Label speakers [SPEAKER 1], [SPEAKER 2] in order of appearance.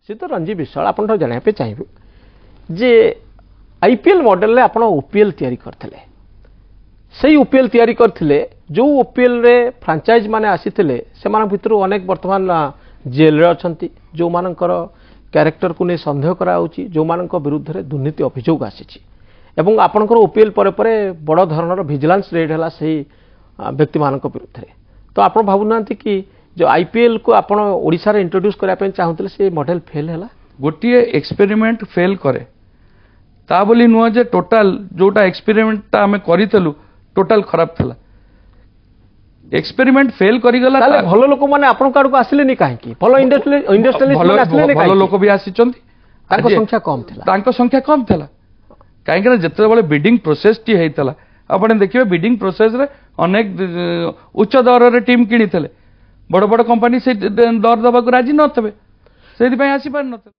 [SPEAKER 1] निश्चित रंजी विशाल आप जानापे चाहिए जे आईपीएल मॉडल रे आपण ओपीएल तैयारी करथिले सही ओपीएल तैयारी करथिले जो ओपीएल रे फ्रांचाइज माने आसीथिले से मान भितर अनेक वर्तमान जेल रे अछंती जो मानकर कैरेक्टर को नहीं संदेह कराउची जो मानक विरुद्ध रे दुर्नीति अभियोग आसीची एवं आपनकर ओपीएल परे परे बड़ धरणर विजिलेंस रेड हला सही व्यक्ति मानक विरुद्ध रे तो आपण भाबुनांती कि जो आईपीएल को आपण ओडिसा रे इंट्रोड्यूस करा पे चाहुतले से मॉडल फेल हला
[SPEAKER 2] गोटे एक्सपेरिमेंट फेल करे ता बोली नुह जे टोटाल जोटा एक्सपेरिमेंट आम करूँ टोटाल खराब थला एक्सपेरिमेंट फेल करी गला
[SPEAKER 1] ताले भलो लोक माने आपन काड को आसिले नि काहे की भलो इंडस्ट्रियलिस्ट माने आसिले नि
[SPEAKER 2] भलो लोक भी आसीचंती
[SPEAKER 1] ताको संख्या कम थिला
[SPEAKER 2] ताको संख्या कम थिला काहे कि जते बळे बिडिंग प्रोसेस टी हेतला आपण देखिबे बिडिंग प्रोसेस रे अनेक उच्च दर रे टीम किनिथले बड़ बड़ कंपनी से दर दबा को राजी नथबे सेति पय आसी पार नथबे।